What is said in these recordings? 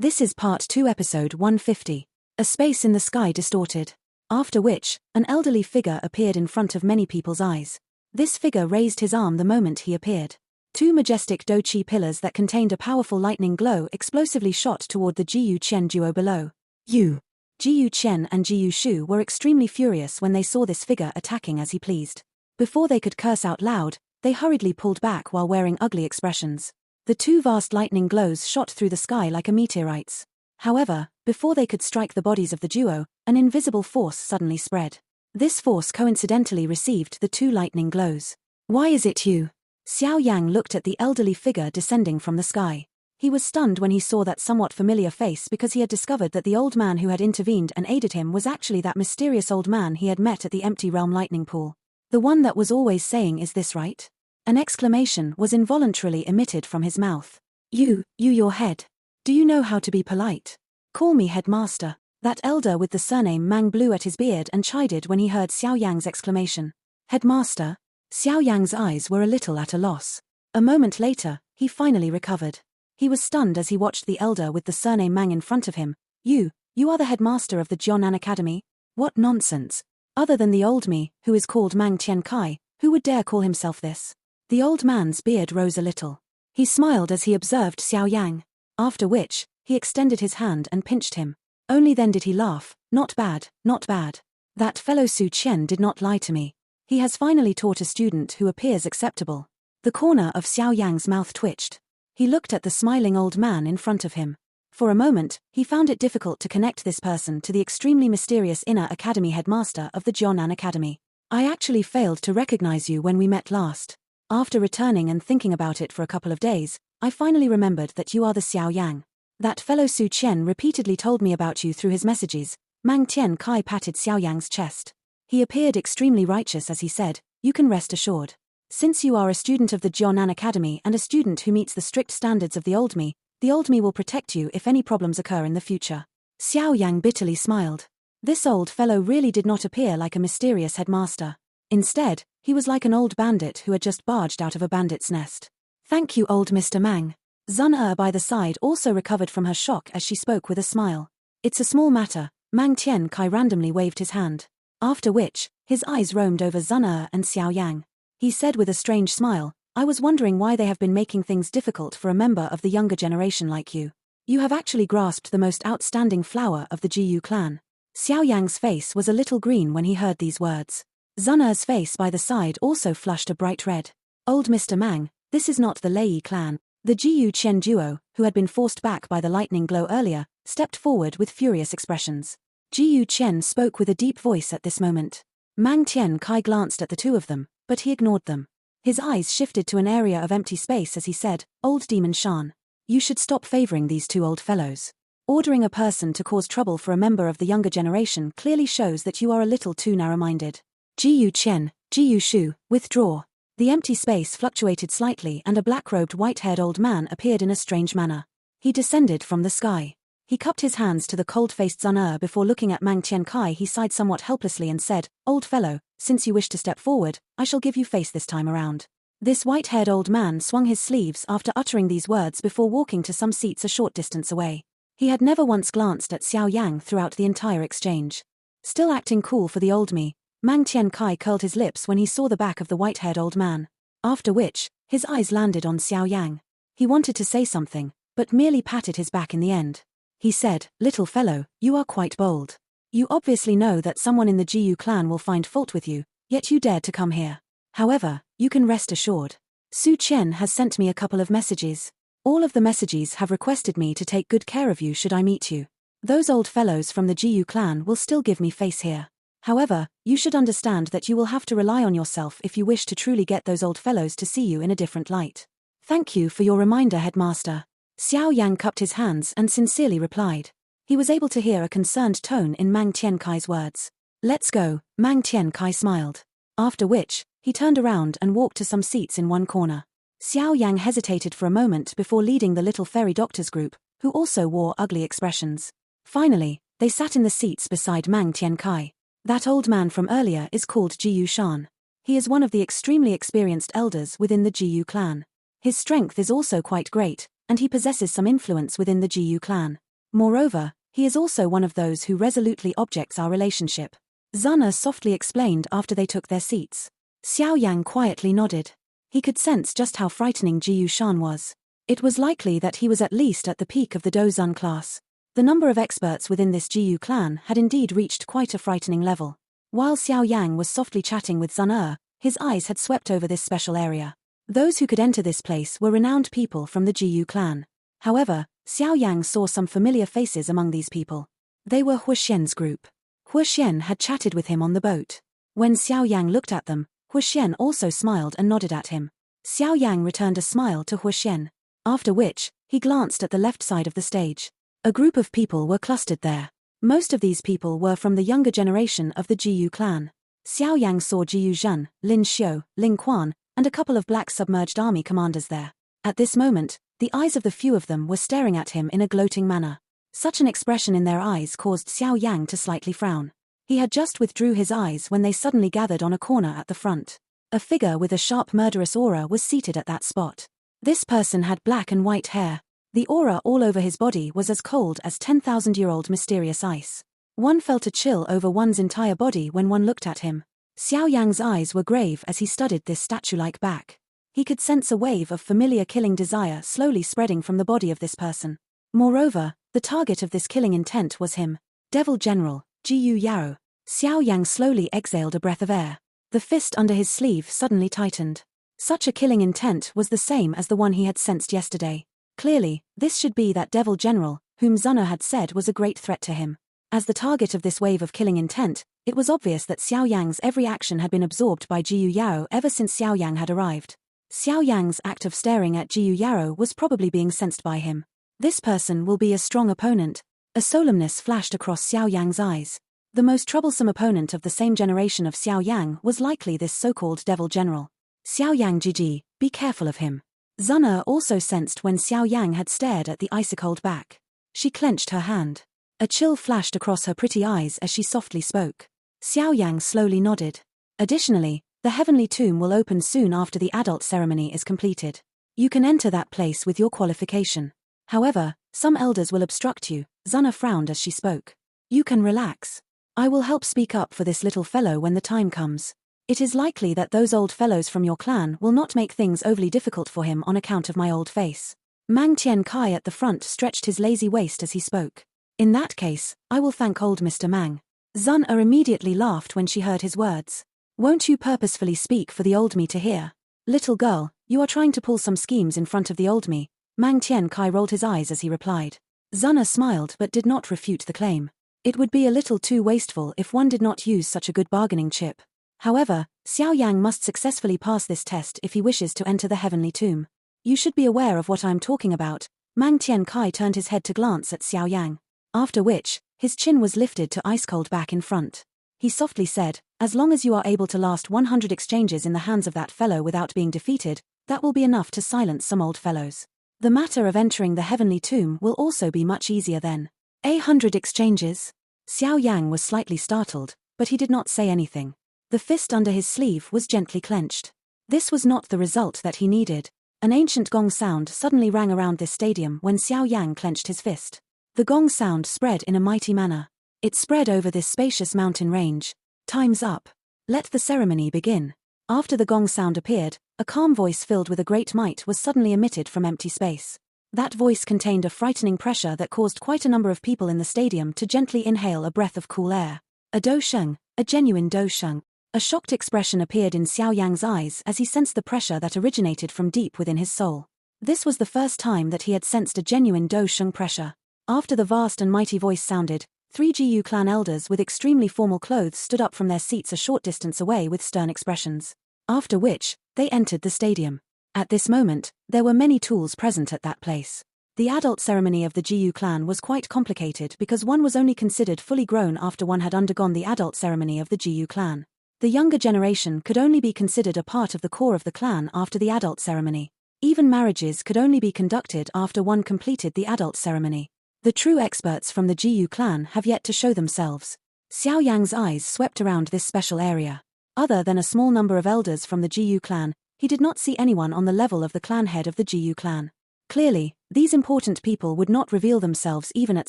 This is Part 2 Episode 150. A Space in the Sky Distorted. After which, an elderly figure appeared in front of many people's eyes. This figure raised his arm the moment he appeared. Two majestic Do-Chi pillars that contained a powerful lightning glow explosively shot toward the Jiyu Qian duo below. Jiyu Qian and Jiyu Shu were extremely furious when they saw this figure attacking as he pleased. Before they could curse out loud, they hurriedly pulled back while wearing ugly expressions. The two vast lightning glows shot through the sky like a meteorites. However, before they could strike the bodies of the duo, an invisible force suddenly spread. This force coincidentally received the two lightning glows. "Why is it you?" Xiao Yang looked at the elderly figure descending from the sky. He was stunned when he saw that somewhat familiar face because he had discovered that the old man who had intervened and aided him was actually that mysterious old man he had met at the Empty Realm lightning pool. The one that was always saying, "Is this right?" An exclamation was involuntarily emitted from his mouth. Your head. Do you know how to be polite? Call me headmaster." That elder with the surname Mang blew at his beard and chided when he heard Xiao Yang's exclamation. Headmaster? Xiao Yang's eyes were a little at a loss. A moment later, he finally recovered. He was stunned as he watched the elder with the surname Mang in front of him. You are the headmaster of the Jiunan Academy? What nonsense. Other than the old me, who is called Mang Tian Kai, who would dare call himself this? The old man's beard rose a little. He smiled as he observed Xiao Yang. After which, he extended his hand and pinched him. Only then did he laugh. Not bad, not bad. That fellow Su Qian did not lie to me. He has finally taught a student who appears acceptable. The corner of Xiao Yang's mouth twitched. He looked at the smiling old man in front of him. For a moment, he found it difficult to connect this person to the extremely mysterious inner academy headmaster of the Jiunan Academy. "I actually failed to recognize you when we met last. After returning and thinking about it for a couple of days, I finally remembered that you are the Xiao Yang. That fellow Su Qian repeatedly told me about you through his messages." Mang Tian Kai patted Xiao Yang's chest. He appeared extremely righteous as he said, "You can rest assured. Since you are a student of the Jiunan Academy and a student who meets the strict standards of the old me will protect you if any problems occur in the future." Xiao Yang bitterly smiled. This old fellow really did not appear like a mysterious headmaster. Instead, he was like an old bandit who had just barged out of a bandit's nest. "Thank you, old Mr. Mang." Zun by the side also recovered from her shock as she spoke with a smile. "It's a small matter." Mang Tian Kai randomly waved his hand. After which, his eyes roamed over Zun and Xiao Yang. He said with a strange smile, "I was wondering why they have been making things difficult for a member of the younger generation like you. You have actually grasped the most outstanding flower of the Jiyu clan." Xiao Yang's face was a little green when he heard these words. Zun's face by the side also flushed a bright red. "Old Mr. Mang, this is not the Lei clan." The Jiyu Qian duo, who had been forced back by the lightning glow earlier, stepped forward with furious expressions. Jiyu Qian spoke with a deep voice at this moment. Mang Tian Kai glanced at the two of them, but he ignored them. His eyes shifted to an area of empty space as he said, "Old Demon Shan, you should stop favoring these two old fellows. Ordering a person to cause trouble for a member of the younger generation clearly shows that you are a little too narrow-minded. Jiyu Qian, Jiyu Shu, withdraw." The empty space fluctuated slightly and a black-robed white-haired old man appeared in a strange manner. He descended from the sky. He cupped his hands to the cold-faced Zun before looking at Mang Tian Kai. He sighed somewhat helplessly and said, "Old fellow, since you wish to step forward, I shall give you face this time around." This white-haired old man swung his sleeves after uttering these words before walking to some seats a short distance away. He had never once glanced at Xiao Yang throughout the entire exchange. Still acting cool for the old me, Mang Tian Kai curled his lips when he saw the back of the white-haired old man. After which, his eyes landed on Xiao Yang. He wanted to say something, but merely patted his back in the end. He said, "Little fellow, you are quite bold. You obviously know that someone in the Jiyu clan will find fault with you, yet you dared to come here. However, you can rest assured. Su Qian has sent me a couple of messages. All of the messages have requested me to take good care of you should I meet you. Those old fellows from the Jiyu clan will still give me face here. However, you should understand that you will have to rely on yourself if you wish to truly get those old fellows to see you in a different light." "Thank you for your reminder, headmaster." Xiao Yang cupped his hands and sincerely replied. He was able to hear a concerned tone in Mang Tian Kai's words. "Let's go," Mang Tian Kai smiled. After which, he turned around and walked to some seats in one corner. Xiao Yang hesitated for a moment before leading the little fairy doctors group, who also wore ugly expressions. Finally, they sat in the seats beside Mang Tian Kai. That old man from earlier is called Jiyu Shan. He is one of the extremely experienced elders within the Jiyu clan. His strength is also quite great, and he possesses some influence within the Jiyu clan. Moreover, he is also one of those who resolutely objects our relationship. Zana softly explained after they took their seats. Xiao Yang quietly nodded. He could sense just how frightening Jiyu Shan was. It was likely that he was at least at the peak of the Dozun class. The number of experts within this Jiyu clan had indeed reached quite a frightening level. While Xiao Yang was softly chatting with Zun his eyes had swept over this special area. Those who could enter this place were renowned people from the Jiyu clan. However, Xiao Yang saw some familiar faces among these people. They were Huoxian's group. Huoxian had chatted with him on the boat. When Xiao Yang looked at them, Huoxian also smiled and nodded at him. Xiao Yang returned a smile to Huoxian. After which, he glanced at the left side of the stage. A group of people were clustered there. Most of these people were from the younger generation of the Jiyu clan. Xiao Yang saw Jiyu Zhen, Lin Xiu, Ling Quan, and a couple of black submerged army commanders there. At this moment, the eyes of the few of them were staring at him in a gloating manner. Such an expression in their eyes caused Xiao Yang to slightly frown. He had just withdrew his eyes when they suddenly gathered on a corner at the front. A figure with a sharp murderous aura was seated at that spot. This person had black and white hair. The aura all over his body was as cold as 10,000-year-old mysterious ice. One felt a chill over one's entire body when one looked at him. Xiao Yang's eyes were grave as he studied this statue-like back. He could sense a wave of familiar killing desire slowly spreading from the body of this person. Moreover, the target of this killing intent was him. Devil General, Jiyu Yao. Xiao Yang slowly exhaled a breath of air. The fist under his sleeve suddenly tightened. Such a killing intent was the same as the one he had sensed yesterday. Clearly, this should be that Devil General, whom Zuna had said was a great threat to him. As the target of this wave of killing intent, it was obvious that Xiao Yang's every action had been absorbed by Jiyu Yao ever since Xiao Yang had arrived. Xiao Yang's act of staring at Jiyu Yao was probably being sensed by him. This person will be a strong opponent. A solemnness flashed across Xiao Yang's eyes. The most troublesome opponent of the same generation of Xiao Yang was likely this so-called Devil General. Xiao Yang Jiji, be careful of him. Zuna also sensed when Xiao Yang had stared at the icy-cold back. She clenched her hand. A chill flashed across her pretty eyes as she softly spoke. Xiao Yang slowly nodded. Additionally, the heavenly tomb will open soon after the adult ceremony is completed. You can enter that place with your qualification. However, some elders will obstruct you. Zuna frowned as she spoke. You can relax. I will help speak up for this little fellow when the time comes. It is likely that those old fellows from your clan will not make things overly difficult for him on account of my old face. Mang Tian Kai at the front stretched his lazy waist as he spoke. In that case, I will thank old Mr. Mang. Zun immediately laughed when she heard his words. Won't you purposefully speak for the old me to hear? Little girl, you are trying to pull some schemes in front of the old me. Mang Tian Kai rolled his eyes as he replied. Zuna smiled but did not refute the claim. It would be a little too wasteful if one did not use such a good bargaining chip. However, Xiao Yang must successfully pass this test if he wishes to enter the heavenly tomb. You should be aware of what I am talking about. Mang Tian Kai turned his head to glance at Xiao Yang. After which, his chin was lifted to ice-cold back in front. He softly said, as long as you are able to last 100 exchanges in the hands of that fellow without being defeated, that will be enough to silence some old fellows. The matter of entering the heavenly tomb will also be much easier then. 100 exchanges? Xiao Yang was slightly startled, but he did not say anything. The fist under his sleeve was gently clenched. This was not the result that he needed. An ancient gong sound suddenly rang around this stadium when Xiao Yang clenched his fist. The gong sound spread in a mighty manner. It spread over this spacious mountain range. Time's up. Let the ceremony begin. After the gong sound appeared, a calm voice filled with a great might was suddenly emitted from empty space. That voice contained a frightening pressure that caused quite a number of people in the stadium to gently inhale a breath of cool air. A do sheng, a genuine do sheng. A shocked expression appeared in Xiao Yang's eyes as he sensed the pressure that originated from deep within his soul. This was the first time that he had sensed a genuine do sheng pressure. After the vast and mighty voice sounded, 3 Jiyu clan elders with extremely formal clothes stood up from their seats a short distance away with stern expressions. After which, they entered the stadium. At this moment, there were many tools present at that place. The adult ceremony of the Jiyu clan was quite complicated because one was only considered fully grown after one had undergone the adult ceremony of the Jiyu clan. The younger generation could only be considered a part of the core of the clan after the adult ceremony. Even marriages could only be conducted after one completed the adult ceremony. The true experts from the Jiyu clan have yet to show themselves. Xiao Yang's eyes swept around this special area. Other than a small number of elders from the Jiyu clan, he did not see anyone on the level of the clan head of the Jiyu clan. Clearly, these important people would not reveal themselves even at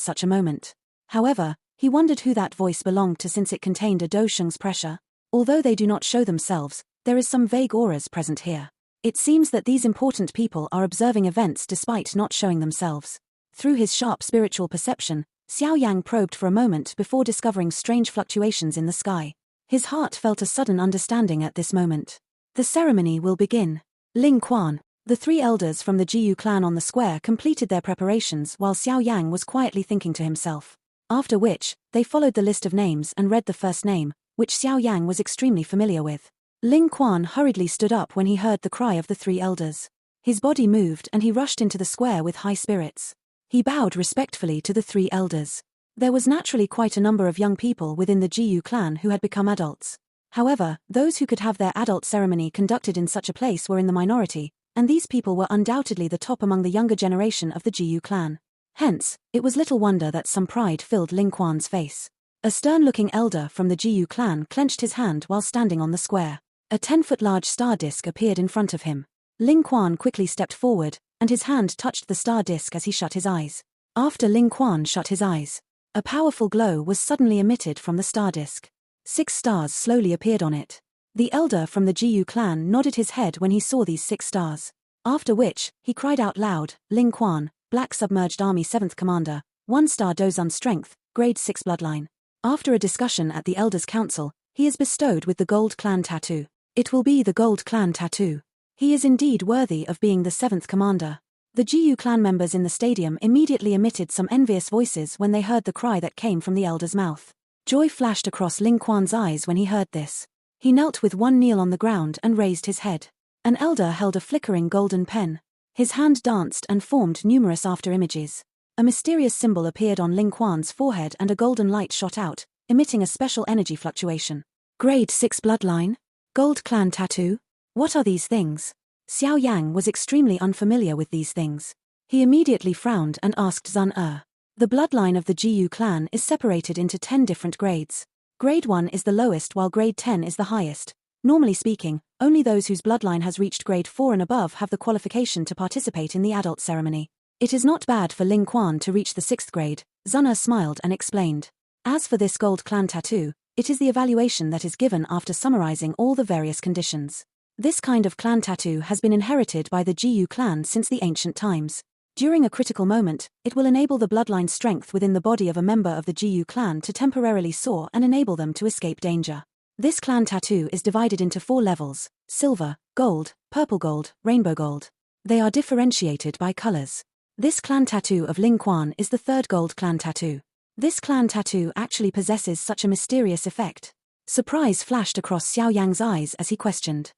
such a moment. However, he wondered who that voice belonged to since it contained a Do Sheng's pressure. Although they do not show themselves, there is some vague auras present here. It seems that these important people are observing events despite not showing themselves. Through his sharp spiritual perception, Xiao Yang probed for a moment before discovering strange fluctuations in the sky. His heart felt a sudden understanding at this moment. The ceremony will begin. Ling Quan. The 3 elders from the Jiyu clan on the square completed their preparations while Xiao Yang was quietly thinking to himself. After which, they followed the list of names and read the first name, which Xiao Yang was extremely familiar with. Ling Quan hurriedly stood up when he heard the cry of the 3 elders. His body moved and he rushed into the square with high spirits. He bowed respectfully to the 3 elders. There was naturally quite a number of young people within the Jiyu clan who had become adults. However, those who could have their adult ceremony conducted in such a place were in the minority, and these people were undoubtedly the top among the younger generation of the Jiyu clan. Hence, it was little wonder that some pride filled Ling Quan's face. A stern-looking elder from the Jiyu clan clenched his hand while standing on the square. A 10-foot large star disk appeared in front of him. Ling Quan quickly stepped forward, and his hand touched the star disk as he shut his eyes. After Ling Quan shut his eyes, a powerful glow was suddenly emitted from the star disk. 6 stars slowly appeared on it. The elder from the Jiyu clan nodded his head when he saw these 6 stars. After which, he cried out loud, Ling Quan, Black Submerged Army 7th Commander, 1-star Dozun Strength, Grade 6 Bloodline. After a discussion at the Elders' Council, he is bestowed with the Gold Clan Tattoo. It will be the Gold Clan Tattoo. He is indeed worthy of being the 7th Commander. The Jiyu clan members in the stadium immediately emitted some envious voices when they heard the cry that came from the elder's mouth. Joy flashed across Ling Quan's eyes when he heard this. He knelt with one knee on the ground and raised his head. An elder held a flickering golden pen. His hand danced and formed numerous after-images. A mysterious symbol appeared on Ling Quan's forehead and a golden light shot out, emitting a special energy fluctuation. Grade 6 Bloodline? Gold Clan Tattoo? What are these things? Xiao Yang was extremely unfamiliar with these things. He immediately frowned and asked Zun Er. The bloodline of the Jiyu clan is separated into 10 different grades. Grade 1 is the lowest while Grade 10 is the highest. Normally speaking, only those whose bloodline has reached Grade 4 and above have the qualification to participate in the adult ceremony. It is not bad for Ling Quan to reach the 6th grade, Zun Er smiled and explained. As for this Gold Clan Tattoo, it is the evaluation that is given after summarizing all the various conditions. This kind of clan tattoo has been inherited by the Jiyu clan since the ancient times. During a critical moment, it will enable the bloodline strength within the body of a member of the Jiyu clan to temporarily soar and enable them to escape danger. This clan tattoo is divided into 4 levels: silver, gold, purple gold, rainbow gold. They are differentiated by colors. This clan tattoo of Ling Quan is the 3rd gold clan tattoo. This clan tattoo actually possesses such a mysterious effect. Surprise flashed across Xiao Yang's eyes as he questioned.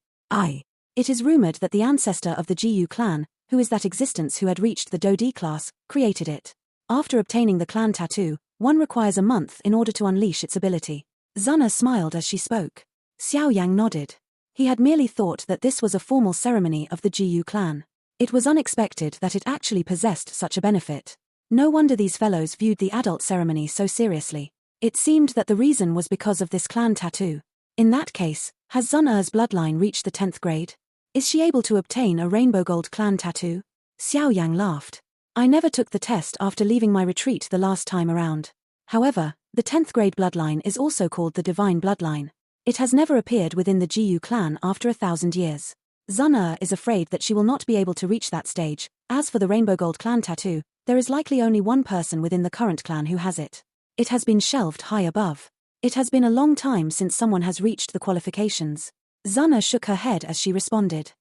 It is rumored that the ancestor of the Jiyu clan, who is that existence who had reached the Do D class, created it. After obtaining the clan tattoo, one requires a month in order to unleash its ability. Zun Er smiled as she spoke. Xiao Yang nodded. He had merely thought that this was a formal ceremony of the Jiyu clan. It was unexpected that it actually possessed such a benefit. No wonder these fellows viewed the adult ceremony so seriously. It seemed that the reason was because of this clan tattoo. In that case, has Zun Er's bloodline reached the 10th grade? Is she able to obtain a rainbow gold clan tattoo? Xiao Yang laughed. I never took the test after leaving my retreat the last time around. However, the 10th grade bloodline is also called the divine bloodline. It has never appeared within the Jiyu clan after 1,000 years. Zun Er is afraid that she will not be able to reach that stage. As for the rainbow gold clan tattoo, there is likely only one person within the current clan who has it. It has been shelved high above. It has been a long time since someone has reached the qualifications. Zun Er shook her head as she responded.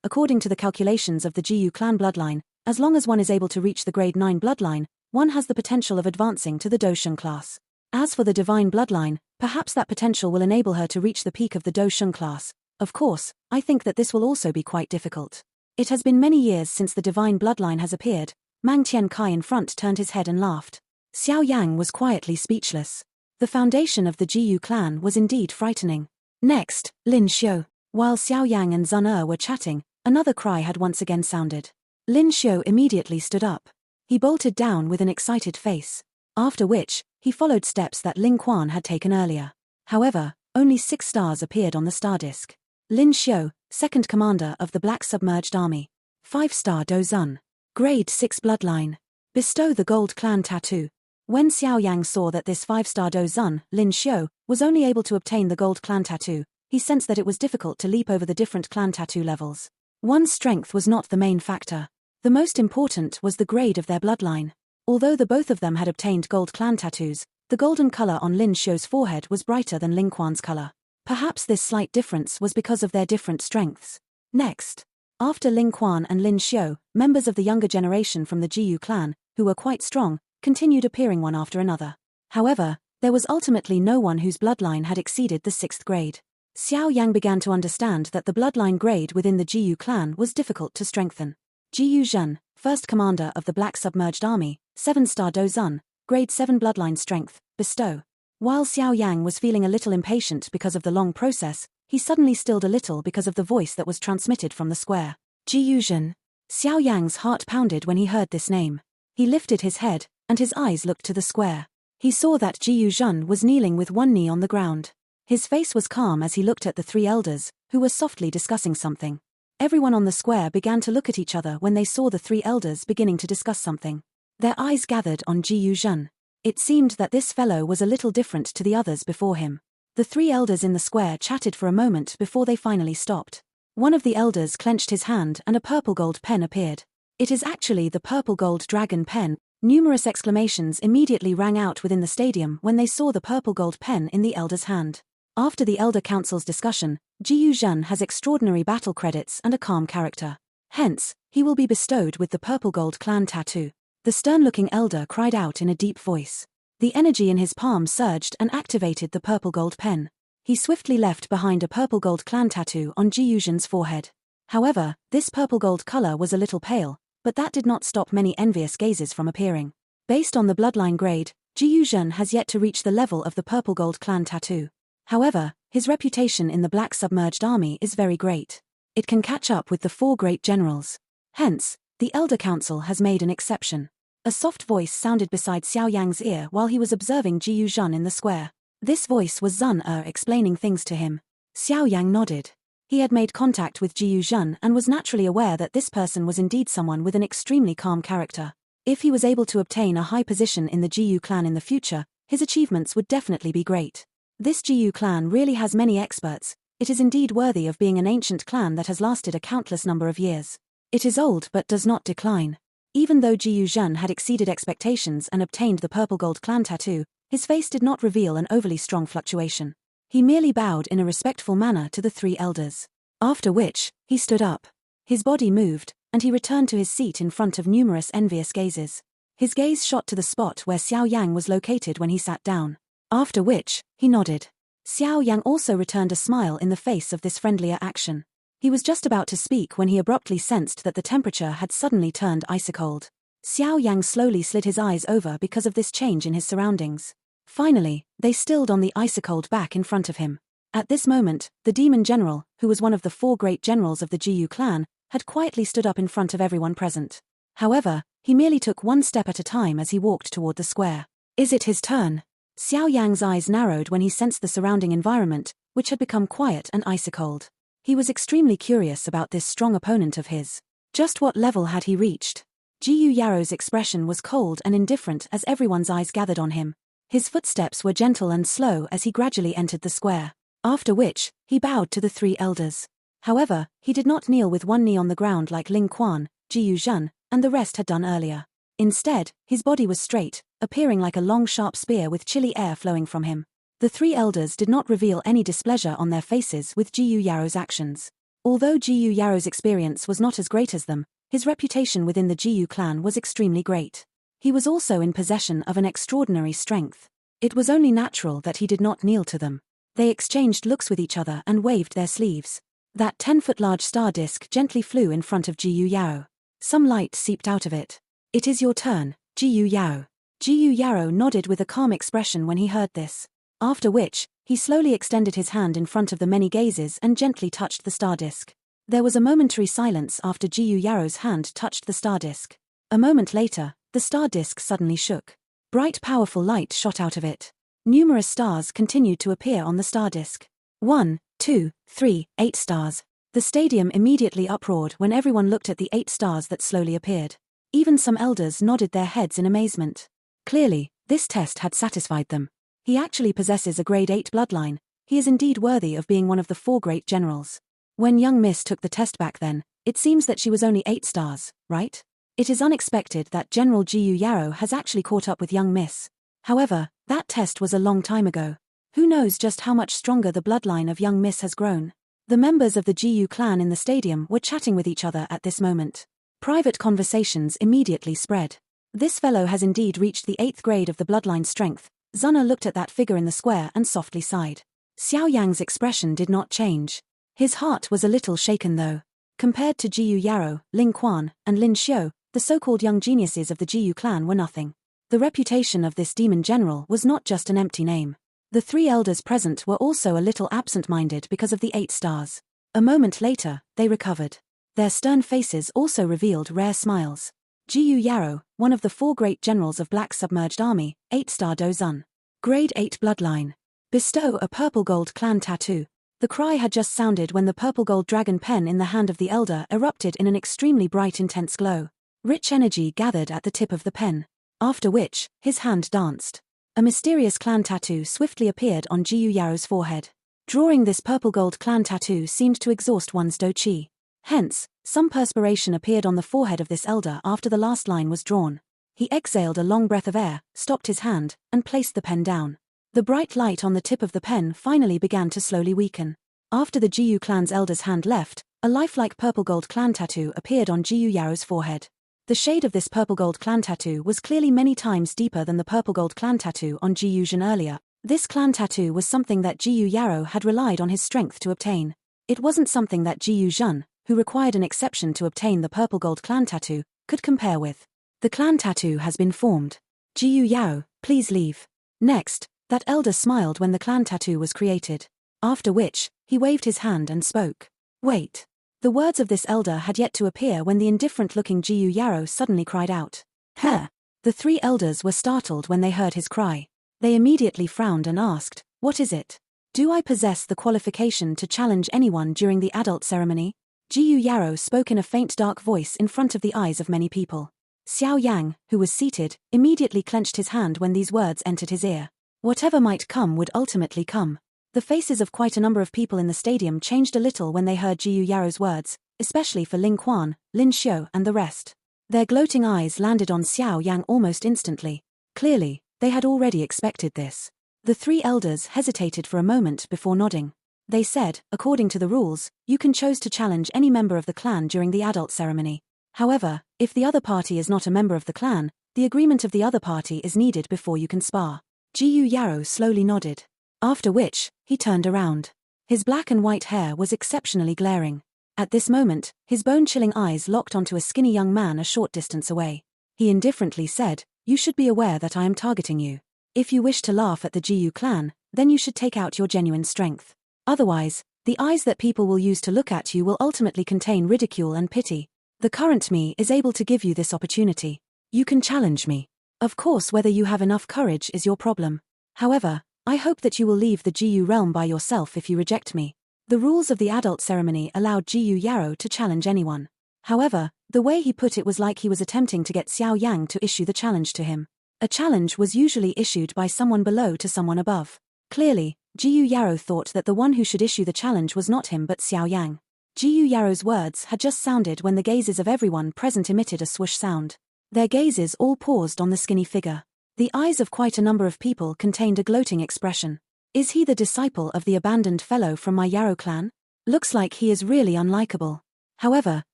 According to the calculations of the Jiyu clan bloodline, as long as one is able to reach the grade 9 bloodline, one has the potential of advancing to the Do Sheng class. As for the divine bloodline, perhaps that potential will enable her to reach the peak of the Do Sheng class. Of course, I think that this will also be quite difficult. It has been many years since the divine bloodline has appeared. Mang Tian Kai in front turned his head and laughed. Xiao Yang was quietly speechless. The foundation of the Jiyu clan was indeed frightening. Next, Lin Xiu. While Xiao Yang and Zun Er were chatting, another cry had once again sounded. Lin Xiu immediately stood up. He bolted down with an excited face. After which, he followed steps that Ling Quan had taken earlier. However, only 6 stars appeared on the star disk. Lin Xiu, 2nd commander of the Black Submerged Army. 5-star Dozun. Grade 6 Bloodline. Bestow the Gold Clan Tattoo. When Xiao Yang saw that this 5-star Dozun, Lin Xiu, was only able to obtain the Gold Clan Tattoo, he sensed that it was difficult to leap over the different clan tattoo levels. One's strength was not the main factor. The most important was the grade of their bloodline. Although the both of them had obtained Gold Clan tattoos, the golden color on Lin Xiu's forehead was brighter than Ling Quan's color. Perhaps this slight difference was because of their different strengths. Next, after Ling Quan and Lin Xiu, members of the younger generation from the Jiyu clan, who were quite strong, continued appearing one after another. However, there was ultimately no one whose bloodline had exceeded the 6th grade. Xiao Yang began to understand that the bloodline grade within the Jiyu clan was difficult to strengthen. Jiyu Zhen, first commander of the Black Submerged Army, 7-star Dozun, grade 7 bloodline strength, bestow. While Xiao Yang was feeling a little impatient because of the long process, he suddenly stilled a little because of the voice that was transmitted from the square. Jiyu Zhen. Xiao Yang's heart pounded when he heard this name. He lifted his head, and his eyes looked to the square. He saw that Jiyu Zhen was kneeling with one knee on the ground. His face was calm as he looked at the 3 elders, who were softly discussing something. Everyone on the square began to look at each other when they saw the 3 elders beginning to discuss something. Their eyes gathered on Jiyu Zhen. It seemed that this fellow was a little different to the others before him. The 3 elders in the square chatted for a moment before they finally stopped. One of the elders clenched his hand and a purple gold pen appeared. It is actually the purple gold dragon pen. Numerous exclamations immediately rang out within the stadium when they saw the purple gold pen in the elder's hand. After the Elder Council's discussion, Jiyu Zhen has extraordinary battle credits and a calm character. Hence, he will be bestowed with the purple gold clan tattoo. The stern-looking elder cried out in a deep voice. The energy in his palm surged and activated the purple gold pen. He swiftly left behind a purple gold clan tattoo on Jiyu Zhen's forehead. However, this purple gold color was a little pale, but that did not stop many envious gazes from appearing. Based on the bloodline grade, Jiyu Zhen has yet to reach the level of the purple gold clan tattoo. However, his reputation in the Black Submerged Army is very great. It can catch up with the 4 great generals. Hence, the Elder Council has made an exception. A soft voice sounded beside Xiao Yang's ear while he was observing Jiyu Zhen in the square. This voice was Zun explaining things to him. Xiao Yang nodded. He had made contact with Jiyu Zhen and was naturally aware that this person was indeed someone with an extremely calm character. If he was able to obtain a high position in the Jiyu clan in the future, his achievements would definitely be great. This Jiyu clan really has many experts. It is indeed worthy of being an ancient clan that has lasted a countless number of years. It is old but does not decline. Even though Jiyu Zhen had exceeded expectations and obtained the purple gold clan tattoo, his face did not reveal an overly strong fluctuation. He merely bowed in a respectful manner to the 3 elders. After which, he stood up. His body moved, and he returned to his seat in front of numerous envious gazes. His gaze shot to the spot where Xiao Yang was located when he sat down. After which, he nodded. Xiao Yang also returned a smile in the face of this friendlier action. He was just about to speak when he abruptly sensed that the temperature had suddenly turned ice-cold. Xiao Yang slowly slid his eyes over because of this change in his surroundings. Finally, they stilled on the ice-cold back in front of him. At this moment, the demon general, who was one of the 4 great generals of the Jiyu clan, had quietly stood up in front of everyone present. However, he merely took one step at a time as he walked toward the square. Is it his turn? Xiao Yang's eyes narrowed when he sensed the surrounding environment, which had become quiet and icy-cold. He was extremely curious about this strong opponent of his. Just what level had he reached? Jiyu Yaro's expression was cold and indifferent as everyone's eyes gathered on him. His footsteps were gentle and slow as he gradually entered the square. After which, he bowed to the 3 elders. However, he did not kneel with one knee on the ground like Ling Quan, Jiyu Zhen, and the rest had done earlier. Instead, his body was straight, appearing like a long sharp spear with chilly air flowing from him. The 3 elders did not reveal any displeasure on their faces with Jiyu Yaro's actions. Although Jiyu Yaro's experience was not as great as them, his reputation within the Jiyu clan was extremely great. He was also in possession of an extraordinary strength. It was only natural that he did not kneel to them. They exchanged looks with each other and waved their sleeves. That 10-foot large star disk gently flew in front of Jiyu Yaro. Some light seeped out of it. It is your turn, Jiyu Yaro. Jiyu Yaro nodded with a calm expression when he heard this. After which, he slowly extended his hand in front of the many gazes and gently touched the star disk. There was a momentary silence after Jiyu Yaro's hand touched the star disk. A moment later, the star disk suddenly shook. Bright powerful light shot out of it. Numerous stars continued to appear on the star disk. 1, 2, 3, 8 stars. The stadium immediately uproared when everyone looked at the 8 stars that slowly appeared. Even some elders nodded their heads in amazement. Clearly, this test had satisfied them. He actually possesses a grade 8 bloodline. He is indeed worthy of being one of the 4 great generals. When young Miss took the test back then, it seems that she was only 8 stars, right? It is unexpected that General Jiyu Yaro has actually caught up with young Miss. However, that test was a long time ago. Who knows just how much stronger the bloodline of young Miss has grown? The members of the Jiyu clan in the stadium were chatting with each other at this moment. Private conversations immediately spread. This fellow has indeed reached the 8th grade of the bloodline strength. Zuna looked at that figure in the square and softly sighed. Xiao Yang's expression did not change. His heart was a little shaken though. Compared to Jiyu Yaro, Ling Quan, and Lin Xiu, the so-called young geniuses of the Jiyu clan were nothing. The reputation of this demon general was not just an empty name. The 3 elders present were also a little absent-minded because of the 8 stars. A moment later, they recovered. Their stern faces also revealed rare smiles. Jiyu Yaro, one of the 4 great generals of Black Submerged Army, 8-star Dozun. Grade 8 bloodline. Bestow a purple gold clan tattoo. The cry had just sounded when the purple gold dragon pen in the hand of the elder erupted in an extremely bright intense glow. Rich energy gathered at the tip of the pen. After which, his hand danced. A mysterious clan tattoo swiftly appeared on Jiyu Yaro's forehead. Drawing this purple gold clan tattoo seemed to exhaust one's do chi. Hence, some perspiration appeared on the forehead of this elder after the last line was drawn. He exhaled a long breath of air, stopped his hand, and placed the pen down. The bright light on the tip of the pen finally began to slowly weaken. After the Jiyu clan's elder's hand left, a lifelike purple gold clan tattoo appeared on Jiyu Yaro's forehead. The shade of this purple gold clan tattoo was clearly many times deeper than the purple gold clan tattoo on Jiyu Jin earlier. This clan tattoo was something that Jiyu Yaro had relied on his strength to obtain. It wasn't something that Jiyu Jin, who required an exception to obtain the purple gold clan tattoo, could compare with. The clan tattoo has been formed. Jiyu Yaro, please leave. Next, that elder smiled when the clan tattoo was created. After which, he waved his hand and spoke. Wait. The words of this elder had yet to appear when the indifferent-looking Jiyu Yaro suddenly cried out. Huh! The 3 elders were startled when they heard his cry. They immediately frowned and asked, what is it? Do I possess the qualification to challenge anyone during the adult ceremony? Jiyu Yaro spoke in a faint dark voice in front of the eyes of many people. Xiao Yang, who was seated, immediately clenched his hand when these words entered his ear. Whatever might come would ultimately come. The faces of quite a number of people in the stadium changed a little when they heard Jiyu Yaro's words, especially for Ling Quan, Lin Xiu and the rest. Their gloating eyes landed on Xiao Yang almost instantly. Clearly, they had already expected this. The 3 elders hesitated for a moment before nodding. They said, according to the rules, you can choose to challenge any member of the clan during the adult ceremony. However, if the other party is not a member of the clan, the agreement of the other party is needed before you can spar. Jiyu Yaro slowly nodded. After which, he turned around. His black and white hair was exceptionally glaring. At this moment, his bone-chilling eyes locked onto a skinny young man a short distance away. He indifferently said, you should be aware that I am targeting you. If you wish to laugh at the Jiyu clan, then you should take out your genuine strength. Otherwise, the eyes that people will use to look at you will ultimately contain ridicule and pity. The current me is able to give you this opportunity. You can challenge me. Of course, whether you have enough courage is your problem. However, I hope that you will leave the Jiyu realm by yourself if you reject me. The rules of the adult ceremony allowed Jiyu Yaro to challenge anyone. However, the way he put it was like he was attempting to get Xiao Yang to issue the challenge to him. A challenge was usually issued by someone below to someone above. Clearly, Jiyu Yaro thought that the one who should issue the challenge was not him but Xiao Yang. Jiyu Yaro's words had just sounded when the gazes of everyone present emitted a swoosh sound. Their gazes all paused on the skinny figure. The eyes of quite a number of people contained a gloating expression. Is he the disciple of the abandoned fellow from my Yaro clan? Looks like he is really unlikable. However,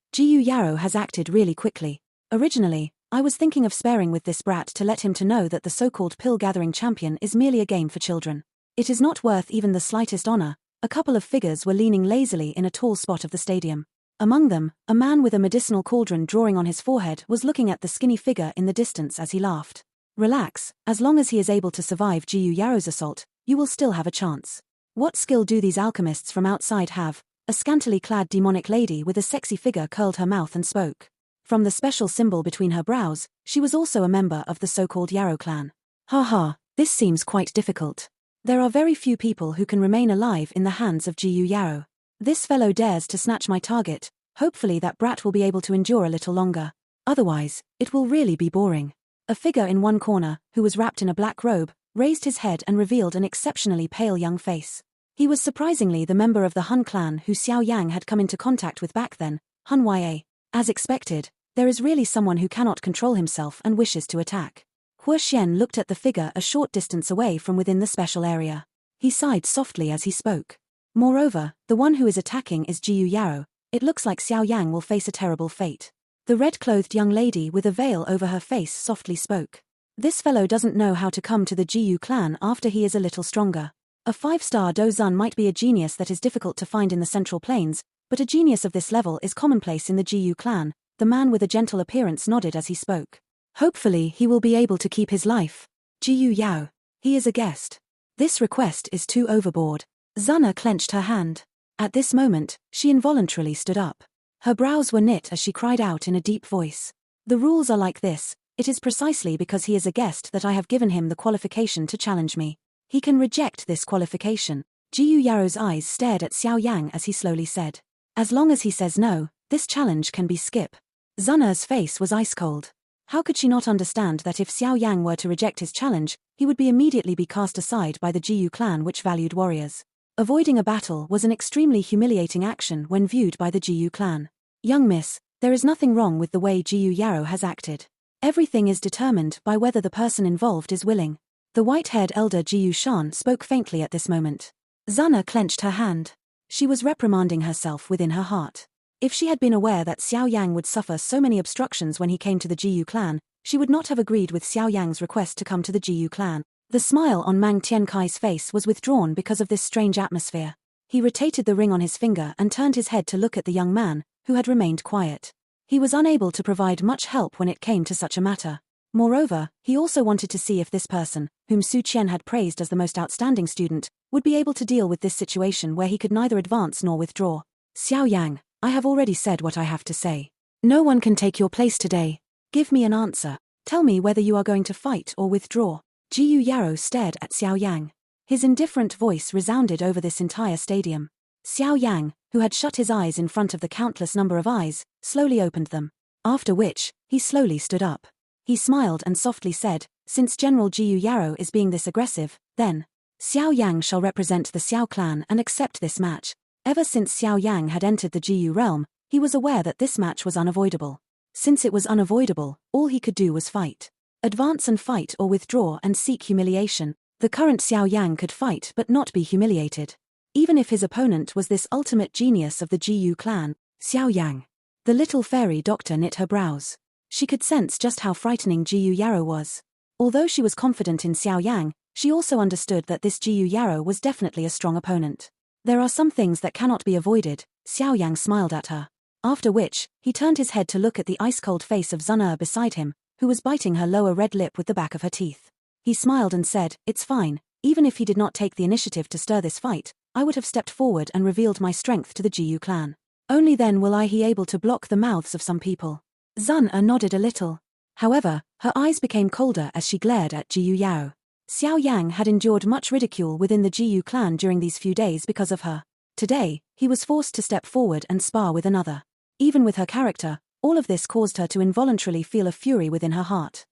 Jiyu Yaro has acted really quickly. Originally, I was thinking of sparing with this brat to let him to know that the so-called pill-gathering champion is merely a game for children. It is not worth even the slightest honor. A couple of figures were leaning lazily in a tall spot of the stadium. Among them, a man with a medicinal cauldron drawing on his forehead was looking at the skinny figure in the distance as he laughed. Relax, as long as he is able to survive Jiyu Yaro's assault, you will still have a chance. What skill do these alchemists from outside have? A scantily clad demonic lady with a sexy figure curled her mouth and spoke. From the special symbol between her brows, she was also a member of the so-called Yaro clan. Ha, this seems quite difficult. There are very few people who can remain alive in the hands of Jiyu Yaro. This fellow dares to snatch my target. Hopefully that brat will be able to endure a little longer. Otherwise, it will really be boring. A figure in one corner, who was wrapped in a black robe, raised his head and revealed an exceptionally pale young face. He was surprisingly the member of the Hun clan who Xiao Yang had come into contact with back then, Hun Ya. As expected, there is really someone who cannot control himself and wishes to attack. Hua Xian looked at the figure a short distance away from within the special area. He sighed softly as he spoke. Moreover, the one who is attacking is Jiyu Yaro. It looks like Xiao Yang will face a terrible fate. The red-clothed young lady with a veil over her face softly spoke. This fellow doesn't know how to come to the Jiyu clan after he is a little stronger. A 5-star Dozun might be a genius that is difficult to find in the Central Plains, but a genius of this level is commonplace in the Jiyu clan. The man with a gentle appearance nodded as he spoke. Hopefully he will be able to keep his life. Jiyu Yao. He is a guest. This request is too overboard. Zuna clenched her hand. At this moment, she involuntarily stood up. Her brows were knit as she cried out in a deep voice. The rules are like this. It is precisely because he is a guest that I have given him the qualification to challenge me. He can reject this qualification. Jiyu Yaro's eyes stared at Xiao Yang as he slowly said. As long as he says no, this challenge can be skip. Zuna's face was ice cold. How could she not understand that if Xiao Yang were to reject his challenge, he would immediately be cast aside by the Jiyu clan which valued warriors? Avoiding a battle was an extremely humiliating action when viewed by the Jiyu clan. Young miss, there is nothing wrong with the way Jiyu Yaro has acted. Everything is determined by whether the person involved is willing. The white-haired elder Jiyu Shan spoke faintly at this moment. Zuna clenched her hand. She was reprimanding herself within her heart. If she had been aware that Xiao Yang would suffer so many obstructions when he came to the Jiyu clan, she would not have agreed with Xiao Yang's request to come to the Jiyu clan. The smile on Mang Tiankai's face was withdrawn because of this strange atmosphere. He rotated the ring on his finger and turned his head to look at the young man, who had remained quiet. He was unable to provide much help when it came to such a matter. Moreover, he also wanted to see if this person, whom Su Qian had praised as the most outstanding student, would be able to deal with this situation where he could neither advance nor withdraw. Xiao Yang, I have already said what I have to say. No one can take your place today. Give me an answer. Tell me whether you are going to fight or withdraw. Jiyu Yaro stared at Xiao Yang. His indifferent voice resounded over this entire stadium. Xiao Yang, who had shut his eyes in front of the countless number of eyes, slowly opened them. After which, he slowly stood up. He smiled and softly said, since General Jiyu Yaro is being this aggressive, then Xiao Yang shall represent the Xiao clan and accept this match. Ever since Xiao Yang had entered the Jiyu realm, he was aware that this match was unavoidable. Since it was unavoidable, all he could do was fight. Advance and fight or withdraw and seek humiliation. The current Xiao Yang could fight but not be humiliated. Even if his opponent was this ultimate genius of the Jiyu clan, Xiao Yang. The little fairy doctor knit her brows. She could sense just how frightening Jiyu Yaro was. Although she was confident in Xiao Yang, she also understood that this Jiyu Yaro was definitely a strong opponent. There are some things that cannot be avoided. Xiao Yang smiled at her. After which, he turned his head to look at the ice-cold face of Zuna beside him, who was biting her lower red lip with the back of her teeth. He smiled and said, it's fine, even if he did not take the initiative to stir this fight, I would have stepped forward and revealed my strength to the Jiyu clan. Only then will I be able to block the mouths of some people. Zuna nodded a little. However, her eyes became colder as she glared at Jiyu Yao. Xiao Yang had endured much ridicule within the Jiyu clan during these few days because of her. Today, he was forced to step forward and spar with another. Even with her character, all of this caused her to involuntarily feel a fury within her heart.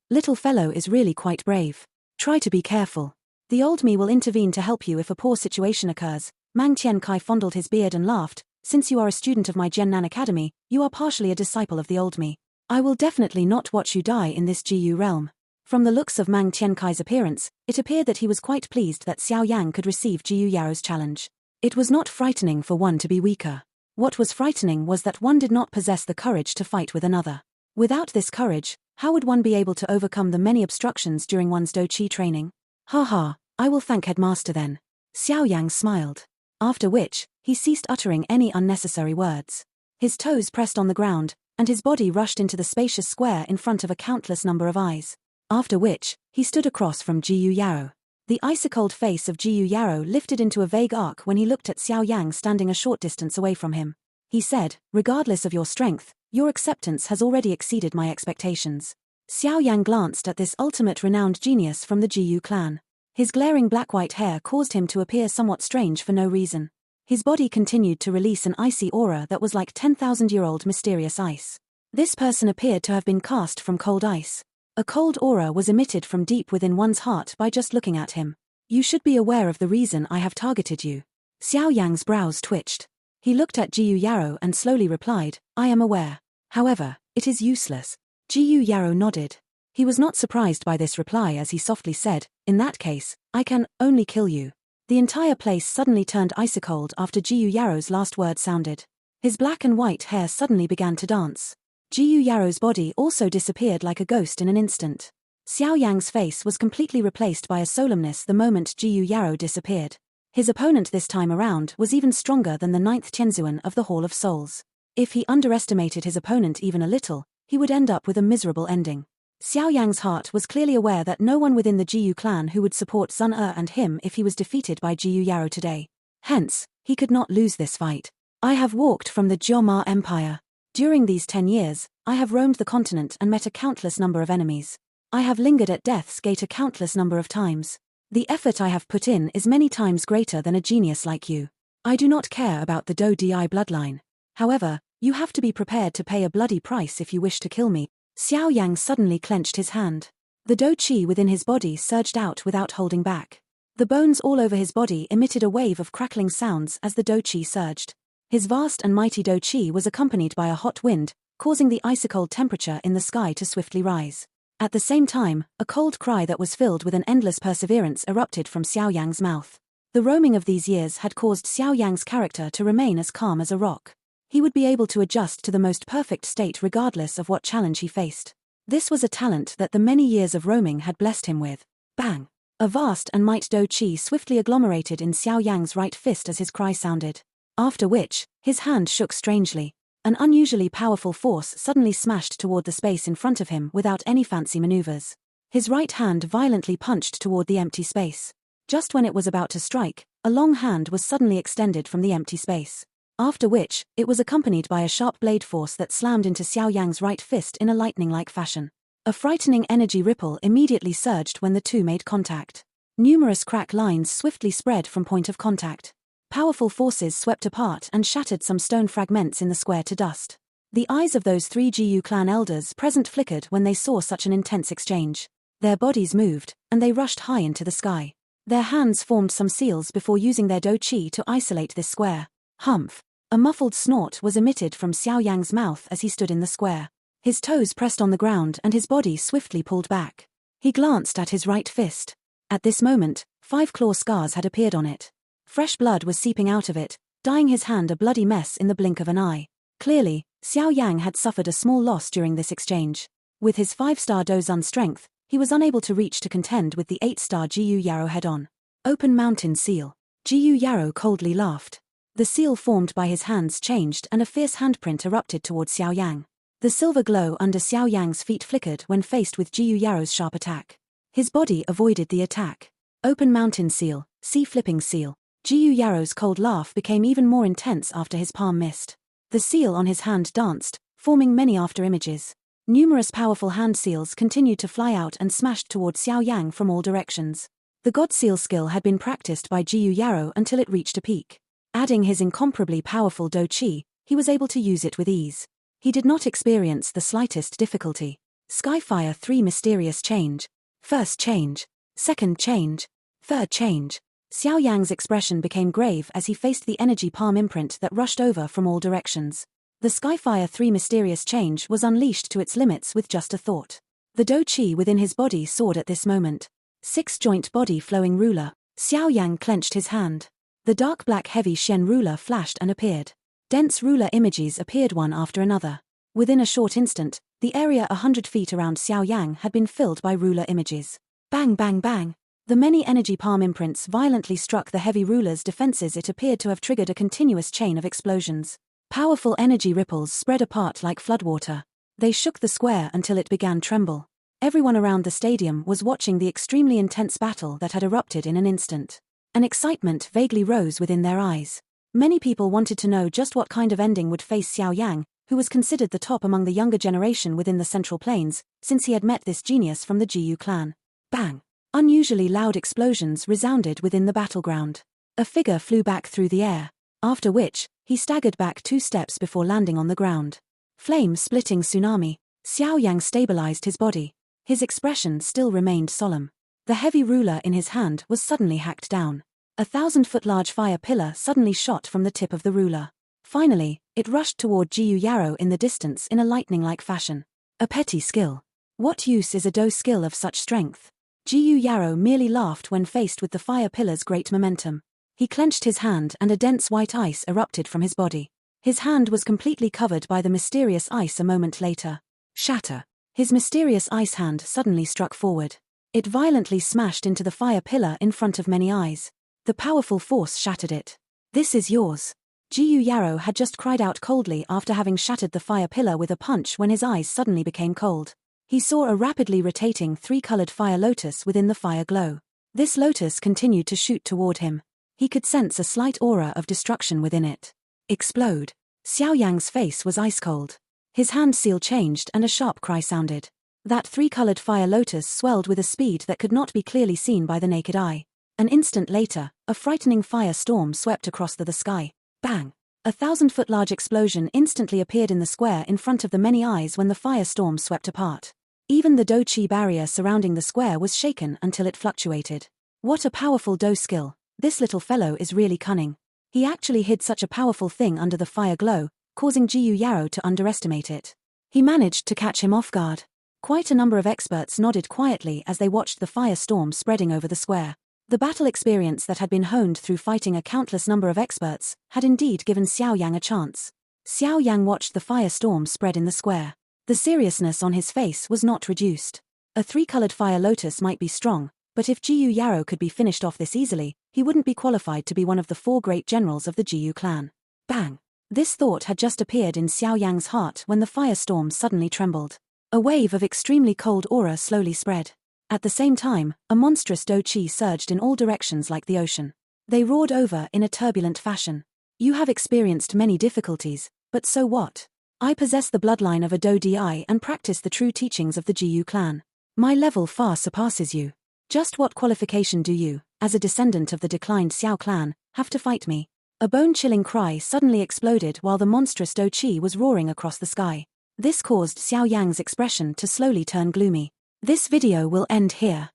Little fellow is really quite brave. Try to be careful. The old me will intervene to help you if a poor situation occurs. Mang Tiankai fondled his beard and laughed. Since you are a student of my Jiannan Academy, you are partially a disciple of the old me. I will definitely not watch you die in this Jiyu realm. From the looks of Mang Tiankai's appearance, it appeared that he was quite pleased that Xiao Yang could receive Jiyu Yaro's challenge. It was not frightening for one to be weaker. What was frightening was that one did not possess the courage to fight with another. Without this courage, how would one be able to overcome the many obstructions during one's dochi training? I will thank Headmaster then. Xiao Yang smiled. After which, he ceased uttering any unnecessary words. His toes pressed on the ground, and his body rushed into the spacious square in front of a countless number of eyes. After which, he stood across from Jiyu Yaro. The icy-cold face of Jiyu Yaro lifted into a vague arc when he looked at Xiao Yang standing a short distance away from him. He said, regardless of your strength, your acceptance has already exceeded my expectations. Xiao Yang glanced at this ultimate renowned genius from the Jiyu clan. His glaring black-white hair caused him to appear somewhat strange for no reason. His body continued to release an icy aura that was like 10,000-year-old mysterious ice. This person appeared to have been cast from cold ice. A cold aura was emitted from deep within one's heart by just looking at him. You should be aware of the reason I have targeted you. Xiao Yang's brows twitched. He looked at Jiyu Yarrow and slowly replied, I am aware. However, it is useless. Jiyu Yarrow nodded. He was not surprised by this reply as he softly said, in that case, I can only kill you. The entire place suddenly turned icy-cold after Jiyu Yarrow's last word sounded. His black and white hair suddenly began to dance. Jiyu Yarrow's body also disappeared like a ghost in an instant. Xiao Yang's face was completely replaced by a solemnness the moment Jiyu Yarrow disappeared. His opponent this time around was even stronger than the 9th Tianzuan of the Hall of Souls. If he underestimated his opponent even a little, he would end up with a miserable ending. Xiao Yang's heart was clearly aware that no one within the Jiyu clan who would support Sun and him if he was defeated by Jiyu Yarrow today. Hence, he could not lose this fight. I have walked from the Jioma Empire. During these 10 years, I have roamed the continent and met a countless number of enemies. I have lingered at death's gate a countless number of times. The effort I have put in is many times greater than a genius like you. I do not care about the Do Di bloodline. However, you have to be prepared to pay a bloody price if you wish to kill me. Xiao Yang suddenly clenched his hand. The Do Qi within his body surged out without holding back. The bones all over his body emitted a wave of crackling sounds as the Do Qi surged. His vast and mighty Do Qi was accompanied by a hot wind, causing the icy-cold temperature in the sky to swiftly rise. At the same time, a cold cry that was filled with an endless perseverance erupted from Xiao Yang's mouth. The roaming of these years had caused Xiao Yang's character to remain as calm as a rock. He would be able to adjust to the most perfect state regardless of what challenge he faced. This was a talent that the many years of roaming had blessed him with. Bang! A vast and might Do Qi swiftly agglomerated in Xiao Yang's right fist as his cry sounded. After which, his hand shook strangely. An unusually powerful force suddenly smashed toward the space in front of him without any fancy maneuvers. His right hand violently punched toward the empty space. Just when it was about to strike, a long hand was suddenly extended from the empty space. After which, it was accompanied by a sharp blade force that slammed into Xiao Yang's right fist in a lightning-like fashion. A frightening energy ripple immediately surged when the two made contact. Numerous crack lines swiftly spread from point of contact. Powerful forces swept apart and shattered some stone fragments in the square to dust. The eyes of those 3 Jiyu clan elders present flickered when they saw such an intense exchange. Their bodies moved, and they rushed high into the sky. Their hands formed some seals before using their Do Qi to isolate this square. Humph! A muffled snort was emitted from Xiao Yang's mouth as he stood in the square. His toes pressed on the ground and his body swiftly pulled back. He glanced at his right fist. At this moment, 5 claw scars had appeared on it. Fresh blood was seeping out of it, dyeing his hand a bloody mess in the blink of an eye. Clearly, Xiao Yang had suffered a small loss during this exchange. With his 5-star Dozun strength, he was unable to reach to contend with the 8-star Jiyu Yarrow head-on. Open mountain seal. Jiyu Yarrow coldly laughed. The seal formed by his hands changed and a fierce handprint erupted towards Xiao Yang. The silver glow under Xiao Yang's feet flickered when faced with Jiyu Yarrow's sharp attack. His body avoided the attack. Open mountain seal, sea flipping seal. Jiyu Yarrow's cold laugh became even more intense after his palm missed. The seal on his hand danced, forming many after-images. Numerous powerful hand seals continued to fly out and smashed towards Xiao Yang from all directions. The God Seal skill had been practiced by Jiyu Yarrow until it reached a peak. Adding his incomparably powerful Do Qi, he was able to use it with ease. He did not experience the slightest difficulty. Skyfire 3 mysterious change. First change. Second change. Third change. Xiao Yang's expression became grave as he faced the energy palm imprint that rushed over from all directions. The Skyfire 3 mysterious change was unleashed to its limits with just a thought. The Do Qi within his body soared at this moment. 6-joint body flowing ruler. Xiao Yang clenched his hand. The dark black heavy Shen ruler flashed and appeared. Dense ruler images appeared one after another. Within a short instant, the area 100 feet around Xiao Yang had been filled by ruler images. Bang bang bang! The many energy palm imprints violently struck the heavy ruler's defenses. It appeared to have triggered a continuous chain of explosions. Powerful energy ripples spread apart like floodwater. They shook the square until it began tremble. Everyone around the stadium was watching the extremely intense battle that had erupted in an instant. An excitement vaguely rose within their eyes. Many people wanted to know just what kind of ending would face Xiao Yang, who was considered the top among the younger generation within the Central Plains, since he had met this genius from the Jiyu clan. Bang! Unusually loud explosions resounded within the battleground. A figure flew back through the air. after which, he staggered back 2 steps before landing on the ground. Flame-splitting tsunami. Xiao Yang stabilized his body. His expression still remained solemn. The heavy ruler in his hand was suddenly hacked down. A 1,000-foot-large fire pillar suddenly shot from the tip of the ruler. Finally, it rushed toward Jiyu Yarrow in the distance in a lightning-like fashion. A petty skill. What use is a Do skill of such strength? Jiyu Yarrow merely laughed when faced with the fire pillar's great momentum. He clenched his hand and a dense white ice erupted from his body. His hand was completely covered by the mysterious ice a moment later. Shatter. His mysterious ice hand suddenly struck forward. It violently smashed into the fire pillar in front of many eyes. The powerful force shattered it. This is yours. Jiyu Yarrow had just cried out coldly after having shattered the fire pillar with a punch when his eyes suddenly became cold. He saw a rapidly rotating 3-colored fire lotus within the fire glow. This lotus continued to shoot toward him. He could sense a slight aura of destruction within it. Explode. Xiao Yang's face was ice cold. His hand seal changed and a sharp cry sounded. That 3-colored fire lotus swelled with a speed that could not be clearly seen by the naked eye. An instant later, a frightening fire storm swept across the sky. Bang! A 1,000-foot-large explosion instantly appeared in the square in front of the many eyes when the fire storm swept apart. Even the Do Chi barrier surrounding the square was shaken until it fluctuated. What a powerful Do skill. This little fellow is really cunning. He actually hid such a powerful thing under the fire glow, causing Jiyu Yarrow to underestimate it. He managed to catch him off guard. Quite a number of experts nodded quietly as they watched the fire storm spreading over the square. The battle experience that had been honed through fighting a countless number of experts had indeed given Xiao Yang a chance. Xiao Yang watched the fire storm spread in the square. The seriousness on his face was not reduced. A 3-colored fire lotus might be strong, but if Jiyu Yarrow could be finished off this easily, he wouldn't be qualified to be one of the 4 great generals of the Jiyu clan. Bang! This thought had just appeared in Xiao Yang's heart when the firestorm suddenly trembled. A wave of extremely cold aura slowly spread. At the same time, a monstrous Do Chi surged in all directions like the ocean. They roared over in a turbulent fashion. You have experienced many difficulties, but so what? I possess the bloodline of a Do Di and practice the true teachings of the Jiyu clan. My level far surpasses you. Just what qualification do you, as a descendant of the declined Xiao clan, have to fight me? A bone-chilling cry suddenly exploded while the monstrous Do Chi was roaring across the sky. This caused Xiao Yang's expression to slowly turn gloomy. This video will end here.